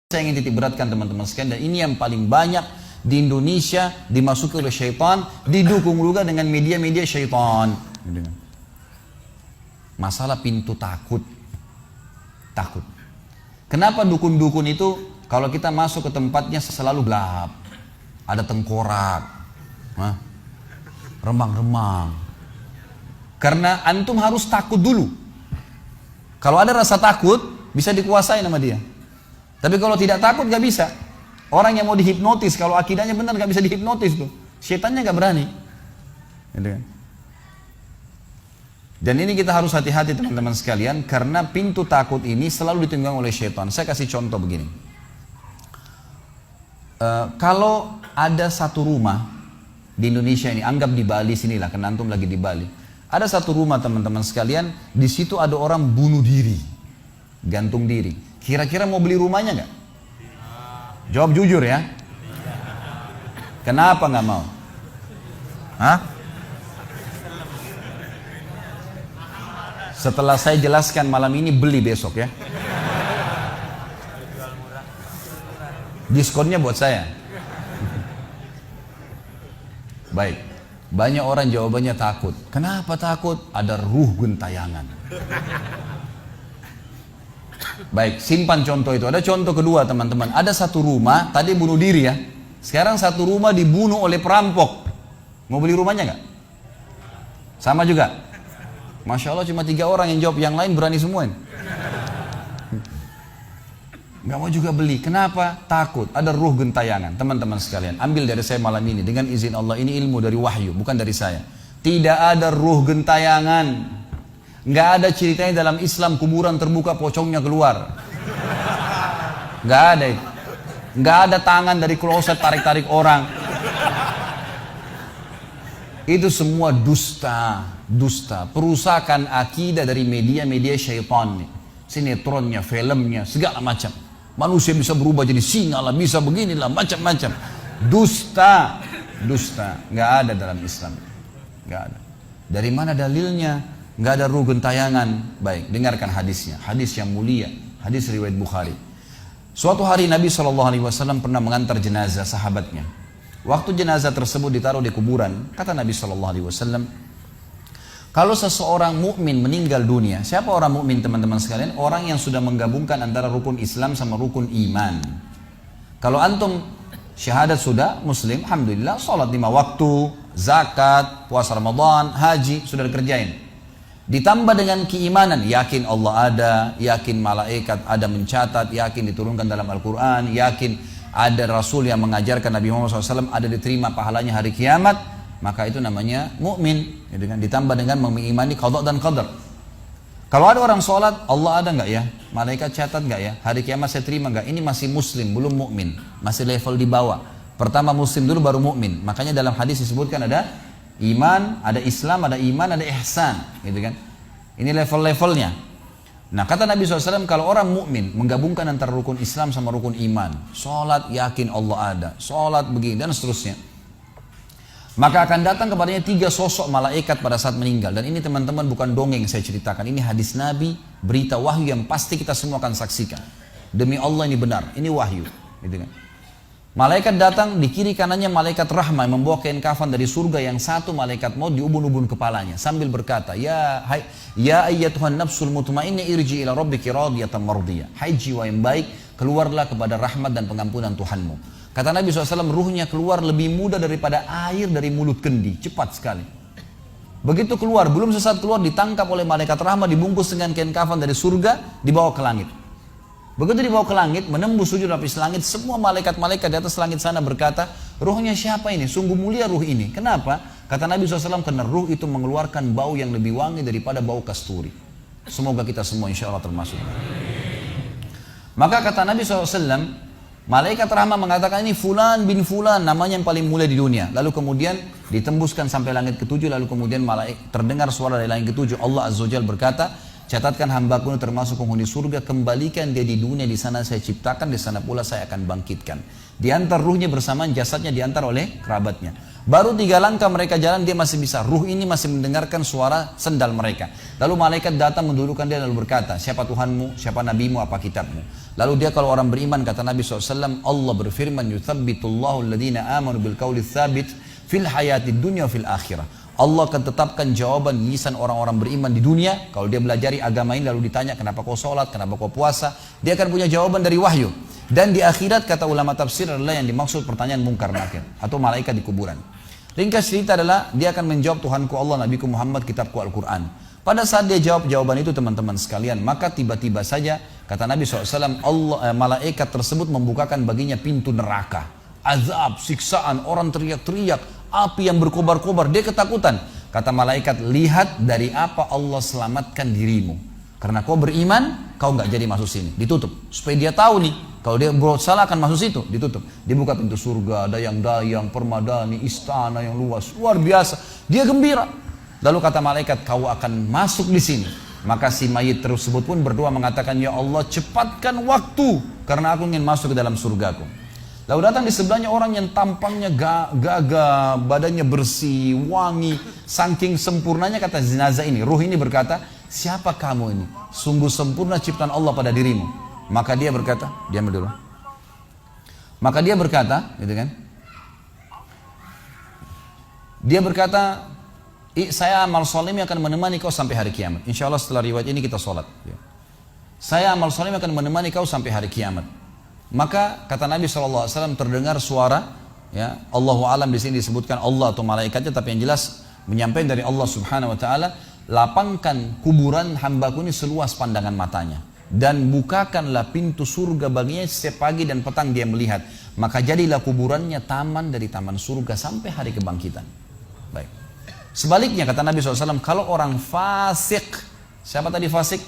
Saya ingin titik beratkan teman-teman sekalian, dan ini yang paling banyak di Indonesia dimasuki oleh syaitan, didukung juga dengan media-media syaitan. Masalah pintu takut. Takut. Kenapa dukun-dukun itu kalau kita masuk ke tempatnya selalu gelap, ada tengkorak, remang-remang. Karena antum harus takut dulu. Kalau ada rasa takut, bisa dikuasai nama dia. Tapi kalau tidak takut gak bisa. Orang yang mau dihipnotis, kalau akidahnya benar gak bisa dihipnotis tuh. Setannya gak berani. Dan ini kita harus hati-hati teman-teman sekalian, karena pintu takut ini selalu ditunggang oleh syaitan. Saya kasih contoh begini. Kalau ada satu rumah di Indonesia ini, anggap di Bali sinilah, karena antum lagi di Bali. Ada satu rumah teman-teman sekalian, di situ ada orang bunuh diri, gantung diri. Kira-kira mau beli rumahnya nggak? Jawab jujur ya. Kenapa nggak mau? Hah? Setelah saya jelaskan malam ini, beli besok ya. Diskonnya buat saya. Baik. Banyak orang jawabannya takut. Kenapa takut? Ada ruh gentayangan. Baik, simpan contoh itu. Ada contoh kedua teman-teman. Ada satu rumah, tadi bunuh diri ya. Sekarang satu rumah dibunuh oleh perampok. Mau beli rumahnya nggak? Sama juga. Masya Allah cuma 3 orang yang jawab, yang lain berani semua. Nggak mau juga beli. Kenapa? Takut. Ada ruh gentayangan. Teman-teman sekalian, ambil dari saya malam ini. Dengan izin Allah, ini ilmu dari wahyu, bukan dari saya. Tidak ada ruh gentayangan. Nggak ada ceritanya dalam Islam kuburan terbuka pocongnya keluar. Nggak ada itu. Nggak ada tangan dari kloset tarik-tarik orang. Itu semua dusta. Dusta. Perusakan akidah dari media-media syaitan nih. Sinetronnya, filmnya, segala macam. Manusia bisa berubah jadi singa lah, bisa beginilah, macam-macam. Dusta. Dusta. Nggak ada dalam Islam. Nggak ada. Dari mana dalilnya? Nggak ada ruh gentayangan. Baik, dengarkan hadisnya. Hadis yang mulia, hadis riwayat Bukhari. Suatu hari Nabi SAW pernah mengantar jenazah sahabatnya. Waktu jenazah tersebut ditaruh di kuburan, kata Nabi SAW, kalau seseorang mukmin meninggal dunia, siapa orang mukmin teman-teman sekalian? Orang yang sudah menggabungkan antara rukun Islam sama rukun iman. Kalau antum syahadat sudah, muslim, alhamdulillah, sholat 5 waktu, zakat, puasa Ramadan, haji, sudah dikerjain. Ditambah dengan keimanan, yakin Allah ada, yakin malaikat ada mencatat, yakin diturunkan dalam Al-Quran, yakin ada Rasul yang mengajarkan Nabi Muhammad SAW, ada diterima pahalanya hari kiamat, maka itu namanya mukmin. Ditambah dengan mengimani qada dan qadar. Kalau ada orang sholat, Allah ada nggak ya? Malaikat catat nggak ya? Hari kiamat saya terima nggak? Ini masih muslim, belum mukmin, masih level di bawah. Pertama muslim dulu baru mukmin. Makanya dalam hadis disebutkan ada iman, ada Islam, ada iman, ada ihsan, gitu kan? Ini level-levelnya. Nah, kata Nabi SAW, kalau orang mukmin menggabungkan antara rukun Islam sama rukun iman, sholat yakin Allah ada, sholat begini dan seterusnya, maka akan datang kepadanya 3 sosok malaikat pada saat meninggal. Dan ini teman-teman bukan dongeng saya ceritakan, ini hadis Nabi, berita wahyu yang pasti kita semua akan saksikan. Demi Allah ini benar, ini wahyu, gitu kan? Malaikat datang, di kiri kanannya malaikat rahmah yang membawa kain kafan dari surga, yang satu malaikat maut diubun-ubun kepalanya sambil berkata, ya ayyatuhan nafsul mutmainnah irji ila rabbiki radiyatan mardiyah. Hai jiwa yang baik, keluarlah kepada rahmat dan pengampunan Tuhanmu. Kata Nabi SAW, ruhnya keluar lebih mudah daripada air dari mulut kendi, cepat sekali. Begitu keluar, belum sesaat keluar, ditangkap oleh malaikat rahmah, dibungkus dengan kain kafan dari surga, dibawa ke langit. Begitu dibawa ke langit, menembus 7 lapis langit, semua malaikat-malaikat di atas langit sana berkata, ruhnya siapa ini? Sungguh mulia ruh ini. Kenapa? Kata Nabi SAW, karena ruh itu mengeluarkan bau yang lebih wangi daripada bau kasturi. Semoga kita semua insya Allah termasuk. Maka kata Nabi SAW, malaikat rahmah mengatakan, ini fulan bin fulan, namanya yang paling mulia di dunia. Lalu kemudian ditembuskan sampai langit ke-7, lalu kemudian terdengar suara dari langit ke-7. Allah Azza wa Jalla berkata, catatkan hambaku ini termasuk penghuni surga, kembalikan dia di dunia, di sana saya ciptakan, di sana pula saya akan bangkitkan. Diantar ruhnya bersamaan jasadnya, diantar oleh kerabatnya. Baru 3 langkah mereka jalan, dia masih bisa, ruh ini masih mendengarkan suara sendal mereka. Lalu malaikat datang mendudukkan dia lalu berkata, siapa Tuhanmu, siapa nabimu, apa kitabmu? Lalu dia kalau orang beriman, kata Nabi SAW, Allah berfirman, yuthabbitullahu alladhina amanu bil qawli tsabit fil hayatid dunya fil akhirah. Allah akan tetapkan jawaban lisan orang-orang beriman di dunia. Kalau dia belajari agama ini lalu ditanya kenapa kau sholat, kenapa kau puasa, dia akan punya jawaban dari wahyu. Dan di akhirat, kata ulama tafsir, adalah yang dimaksud pertanyaan mungkar nakir atau malaikat di kuburan. Ringkas cerita adalah dia akan menjawab, Tuhanku Allah, Nabiku Muhammad, kitabku Al-Quran. Pada saat dia jawab jawaban itu, teman-teman sekalian, maka tiba-tiba saja kata Nabi SAW, malaikat tersebut membukakan baginya pintu neraka, azab, siksaan, orang teriak-teriak, api yang berkobar-kobar. Dia ketakutan. Kata malaikat, lihat dari apa Allah selamatkan dirimu. Karena kau beriman, kau nggak jadi masuk sini. Ditutup supaya dia tahu nih, kalau dia berbuat salah akan masuk situ. Ditutup, dibuka pintu surga, dayang-dayang, permadani, istana yang luas, luar biasa. Dia gembira. Lalu kata malaikat, kau akan masuk di sini. Maka si mayit tersebut pun berdoa mengatakan, ya Allah, cepatkan waktu karena aku ingin masuk ke dalam surgaku. Lalu datang di sebelahnya orang yang tampangnya gagah, badannya bersih, wangi, saking sempurnanya kata jenazah ini. Ruh ini berkata, siapa kamu ini? Sungguh sempurna ciptaan Allah pada dirimu. Maka dia berkata, diam dulu. Maka dia berkata, gitu kan? Dia berkata, saya amal soleh akan menemani kau sampai hari kiamat. Insya Allah setelah riwayat ini kita sholat. Saya amal soleh akan menemani kau sampai hari kiamat. Maka kata Nabi SAW terdengar suara, ya, Allahu alam di sini disebutkan Allah atau malaikatnya, tapi yang jelas menyampaikan dari Allah Subhanahu Wa Taala, lapangkan kuburan hambaku ini seluas pandangan matanya dan bukakanlah pintu surga baginya setiap pagi dan petang dia melihat. Maka jadilah kuburannya taman dari taman surga sampai hari kebangkitan. Baik. Sebaliknya kata Nabi SAW, kalau orang fasik, siapa tadi fasik?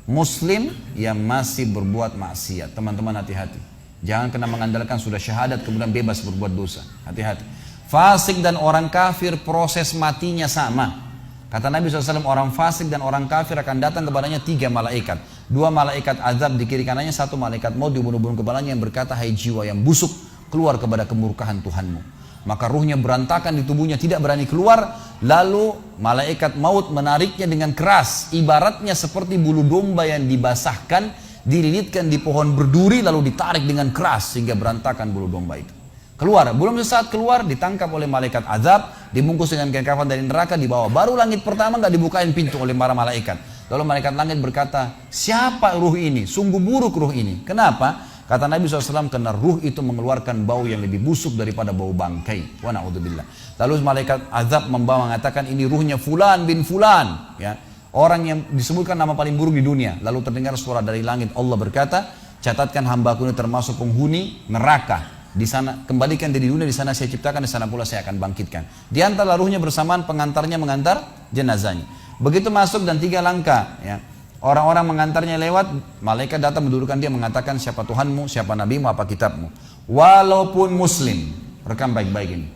Muslim yang masih berbuat maksiat. Teman-teman hati-hati. Jangan kena mengandalkan sudah syahadat kemudian bebas berbuat dosa. Hati-hati. Fasik dan orang kafir proses matinya sama. Kata Nabi SAW, orang fasik dan orang kafir akan datang kepadanya 3 malaikat. 2 malaikat azab di kiri kanannya, 1 malaikat maut di bunuh-bunuh kepalanya yang berkata, hai jiwa yang busuk, keluar kepada kemurkaan Tuhanmu. Maka ruhnya berantakan di tubuhnya, tidak berani keluar. Lalu malaikat maut menariknya dengan keras, ibaratnya seperti bulu domba yang dibasahkan, dililitkan di pohon berduri, lalu ditarik dengan keras sehingga berantakan bulu domba itu. Keluar, belum sesaat keluar ditangkap oleh malaikat azab, dibungkus dengan kain kafan dari neraka, dibawa. Baru langit pertama nggak dibukain pintu oleh para malaikat. Lalu malaikat langit berkata, siapa ruh ini? Sungguh buruk ruh ini. Kenapa? Kata Nabi SAW, karena ruh itu mengeluarkan bau yang lebih busuk daripada bau bangkai. Wa na'udzubillah. Lalu malaikat azab membawa mengatakan, ini ruhnya fulan bin fulan. Ya. Orang yang disebutkan nama paling buruk di dunia. Lalu terdengar suara dari langit. Allah berkata, catatkan hambaku ini termasuk penghuni neraka. Di sana, kembalikan dia di dunia, di sana saya ciptakan, di sana pula saya akan bangkitkan. Di antara ruhnya bersamaan pengantarnya mengantar jenazahnya. Begitu masuk dan 3 langkah. Ya. Orang-orang mengantarnya lewat, malaikat datang mendudukkan dia mengatakan siapa Tuhanmu, siapa Nabimu, apa kitabmu. Walaupun muslim, rekam baik-baik ini.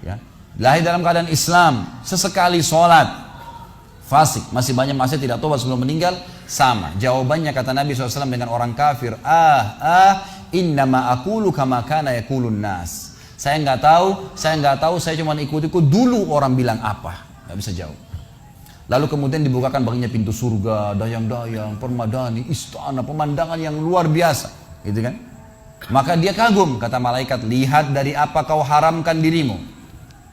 Ya. Lahir dalam keadaan Islam, sesekali sholat, fasik, masih banyak masih tidak tobat sebelum meninggal, sama. Jawabannya kata Nabi SAW dengan orang kafir, innama aqulu kama kana yaqulun nas. Saya nggak tahu, saya cuma ikut-ikut dulu orang bilang apa, nggak bisa jawab. Lalu kemudian dibukakan baginya pintu surga, dayang-dayang, permadani, istana, pemandangan yang luar biasa, gitu kan? Maka dia kagum, kata malaikat, lihat dari apa kau haramkan dirimu.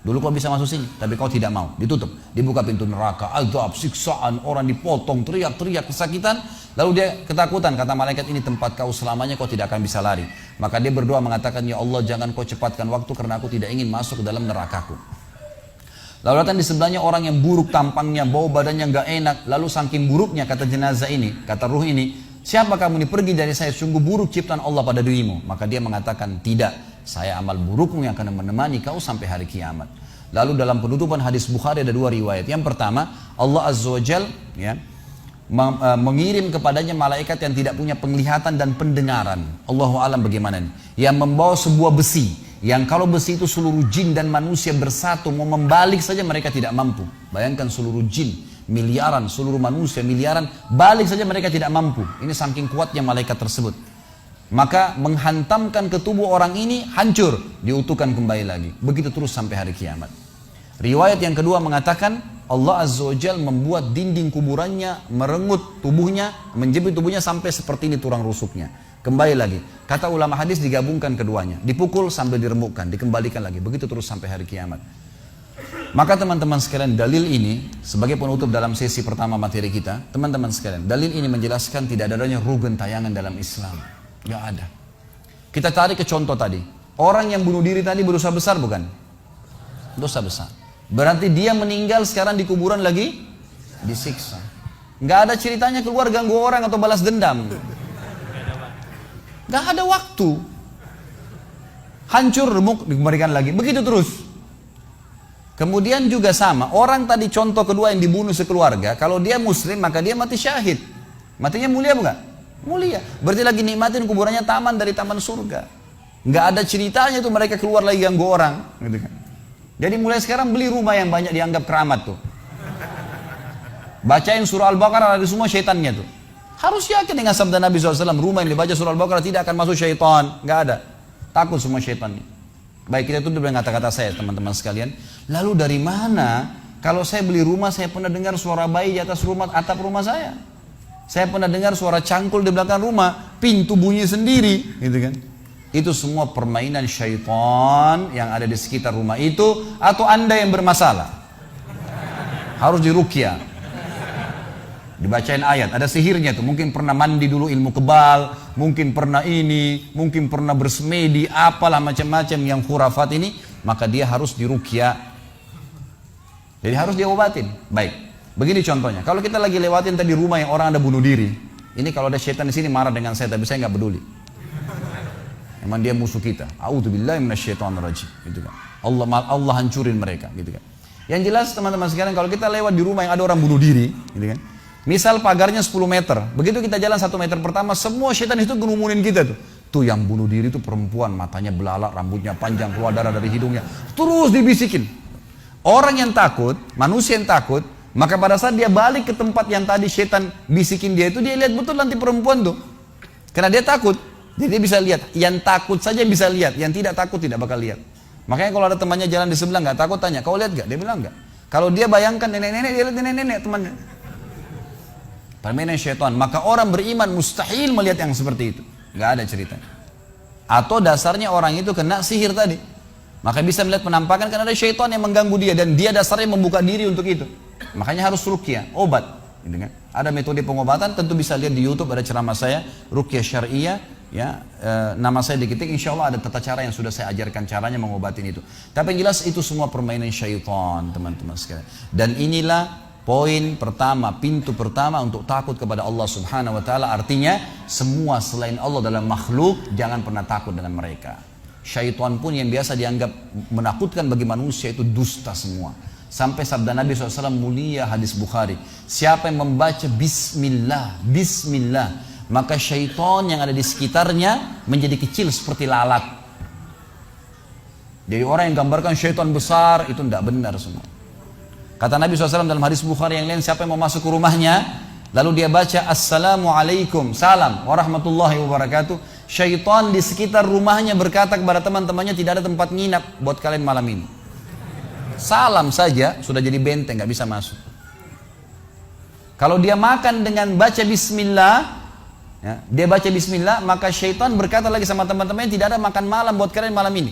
Dulu kau bisa masuk sini, tapi kau tidak mau, ditutup, dibuka pintu neraka, azab, siksaan, orang dipotong, teriak-teriak kesakitan. Lalu dia ketakutan, kata malaikat, ini tempat kau selamanya, kau tidak akan bisa lari. Maka dia berdoa mengatakan, ya Allah, jangan kau cepatkan waktu karena aku tidak ingin masuk ke dalam nerakaku. Lalu datang di sebelahnya orang yang buruk tampangnya, bau badannya nggak enak. Lalu saking buruknya kata jenazah ini, kata ruh ini, siapa kamu ini? Pergi dari saya, sungguh buruk ciptaan Allah pada dirimu. Maka dia mengatakan, tidak, saya amal burukmu yang akan menemani kau sampai hari kiamat. Lalu dalam penutupan hadis Bukhari ada 2 riwayat. Yang pertama, Allah Azza wa Jal ya, mengirim kepadanya malaikat yang tidak punya penglihatan dan pendengaran. Allahu alam bagaimana ini? Yang membawa sebuah besi. Yang kalau besi itu seluruh jin dan manusia bersatu, mau membalik saja mereka tidak mampu. Bayangkan seluruh jin, miliaran, seluruh manusia, miliaran, balik saja mereka tidak mampu. Ini saking kuatnya malaikat tersebut. Maka menghantamkan ke tubuh orang ini, hancur, diutuhkan kembali lagi. Begitu terus sampai hari kiamat. Riwayat yang kedua mengatakan, Allah Azza wa Jal membuat dinding kuburannya merengut tubuhnya, menjepit tubuhnya sampai seperti ini tulang rusuknya. Kembali lagi. Kata ulama hadis digabungkan keduanya. Dipukul sambil diremukkan, dikembalikan lagi. Begitu terus sampai hari kiamat. Maka teman-teman sekalian, dalil ini sebagai penutup dalam sesi pertama materi kita, teman-teman sekalian, dalil ini menjelaskan tidak adanya rugen tayangan dalam Islam. Gak ada. Kita tarik ke contoh tadi. Orang yang bunuh diri tadi berdosa besar bukan? Dosa besar. Berarti dia meninggal sekarang di kuburan lagi disiksa. Gak ada ceritanya keluar ganggu orang atau balas dendam. Gak ada waktu. Hancur, remuk, dikembalikan lagi. Begitu terus. Kemudian juga sama, orang tadi contoh kedua yang dibunuh sekeluarga, kalau dia muslim maka dia mati syahid. Matinya mulia bukan? Mulia. Berarti lagi nikmatin kuburannya taman dari taman surga. Nggak ada ceritanya tuh mereka keluar lagi ganggu orang. Gitu kan. Jadi mulai sekarang beli rumah yang banyak dianggap keramat tuh. Bacain surah Al-Baqarah ada semua syaitannya tuh. Harus yakin dengan sabda Nabi SAW, rumah yang dibaca surah Al-Baqarah tidak akan masuk syaitan. Nggak ada. Takut semua syaitannya. Baik, kita tutup dengan kata-kata saya teman-teman sekalian. Lalu dari mana kalau saya beli rumah saya pernah dengar suara bayi di atas rumah, atap rumah saya. Saya pernah dengar suara cangkul di belakang rumah, pintu bunyi sendiri, gitu kan. Itu semua permainan syaitan yang ada di sekitar rumah itu, atau Anda yang bermasalah. Harus diruqyah. Dibacain ayat, ada sihirnya tuh, mungkin pernah mandi dulu ilmu kebal, mungkin pernah ini, mungkin pernah bersemedi, apalah macam-macam yang khurafat ini, maka dia harus diruqyah. Jadi harus diobatin. Baik, begini contohnya, kalau kita lagi lewatin tadi rumah yang orang ada bunuh diri, ini kalau ada setan di sini marah dengan saya, tapi saya nggak peduli. Emang dia musuh kita. A'udzubillahi minasyaitonirrajim, gitu kan. Allah hancurin mereka, gitu kan. Yang jelas teman-teman sekalian, kalau kita lewat di rumah yang ada orang bunuh diri, gitu kan. Misal pagarnya 10 meter, begitu kita jalan 1 meter pertama, semua setan itu ngerumunin kita tuh. Tuh yang bunuh diri itu perempuan, matanya belalak, rambutnya panjang, keluar darah dari hidungnya. Terus dibisikin. Orang yang takut, manusia yang takut, maka pada saat dia balik ke tempat yang tadi setan bisikin dia itu, dia lihat betul nanti perempuan tuh. Karena dia takut, jadi dia bisa lihat. Yang takut saja bisa lihat, yang tidak takut tidak bakal lihat. Makanya kalau ada temannya jalan di sebelah nggak takut, tanya, kau lihat gak? Dia bilang nggak. Kalau dia bayangkan nenek-nenek, dia lihat nenek-nenek temannya. Permainan syaitan. Maka orang beriman mustahil melihat yang seperti itu. Gak ada ceritanya. Atau dasarnya orang itu kena sihir tadi. Maka bisa melihat penampakan karena ada syaitan yang mengganggu dia. Dan dia dasarnya membuka diri untuk itu. Makanya harus ruqyah, obat. Gitu kan? Ada metode pengobatan, tentu bisa lihat di YouTube, ada ceramah saya, ruqyah syariah. Ya, nama saya diketik, insya Allah ada tata cara yang sudah saya ajarkan caranya mengobatin itu. Tapi yang jelas itu semua permainan syaitan, teman-teman sekalian. Dan inilah poin pertama, pintu pertama untuk takut kepada Allah Subhanahu wa taala, artinya semua selain Allah dalam makhluk jangan pernah takut dengan mereka. Syaitan pun yang biasa dianggap menakutkan bagi manusia itu dusta semua. Sampai sabda Nabi SAW mulia hadis Bukhari, siapa yang membaca bismillah, bismillah, maka syaitan yang ada di sekitarnya menjadi kecil seperti lalat. Jadi orang yang gambarkan syaitan besar itu tidak benar semua. Kata Nabi SAW dalam hadis Bukhari yang lain, siapa yang mau masuk ke rumahnya, lalu dia baca Assalamualaikum, salam warahmatullahi wabarakatuh, syaitan di sekitar rumahnya berkata kepada teman-temannya, tidak ada tempat nginap buat kalian malam ini. Salam saja sudah jadi benteng, gak bisa masuk. Kalau dia makan dengan baca bismillah, ya, dia baca bismillah, maka syaitan berkata lagi sama teman-temannya, tidak ada makan malam buat kalian malam ini.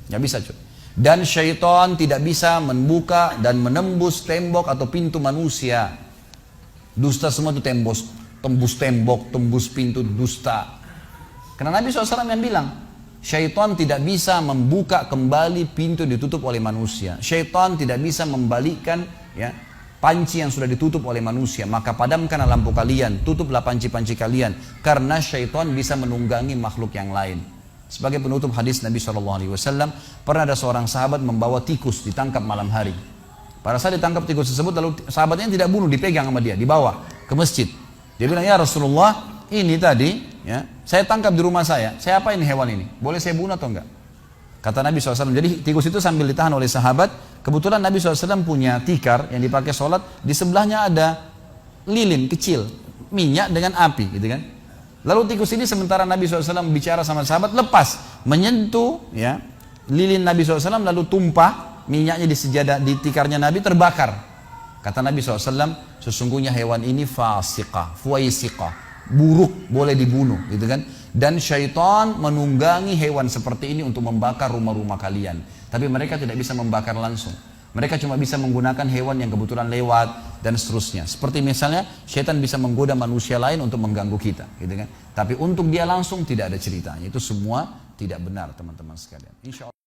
Gak bisa cuy. Dan syaitan tidak bisa membuka dan menembus tembok atau pintu manusia. Dusta semua itu tembus tembok, tembus pintu, dusta. Karena Nabi SAW yang bilang, syaitan tidak bisa membuka kembali pintu yang ditutup oleh manusia. Syaitan tidak bisa membalikkan ya, panci yang sudah ditutup oleh manusia. Maka padamkanlah lampu kalian, tutuplah panci-panci kalian. Karena syaitan bisa menunggangi makhluk yang lain. Sebagai penutup hadis Nabi SAW, pernah ada seorang sahabat membawa tikus ditangkap malam hari. Pada saat ditangkap tikus tersebut, lalu sahabatnya tidak bunuh, dipegang sama dia, dibawa ke masjid. Dia bilang, ya Rasulullah, ini tadi, ya, saya tangkap di rumah saya apain hewan ini? Boleh saya bunuh atau enggak? Kata Nabi SAW, jadi tikus itu sambil ditahan oleh sahabat, kebetulan Nabi SAW punya tikar yang dipakai sholat, di sebelahnya ada lilin kecil, minyak dengan api, gitu kan? Lalu tikus ini sementara Nabi SAW bicara sama sahabat, lepas, menyentuh ya, lilin Nabi SAW, lalu tumpah minyaknya di sejadah, di tikarnya Nabi, terbakar. Kata Nabi SAW, sesungguhnya hewan ini fasiqah, fuwaisiqah, buruk, boleh dibunuh, gitu kan. Dan syaitan menunggangi hewan seperti ini untuk membakar rumah-rumah kalian. Tapi mereka tidak bisa membakar langsung. Mereka cuma bisa menggunakan hewan yang kebetulan lewat dan seterusnya. Seperti misalnya syaitan bisa menggoda manusia lain untuk mengganggu kita, gitu kan. Tapi untuk dia langsung tidak ada ceritanya. Itu semua tidak benar, teman-teman sekalian. Insya Allah.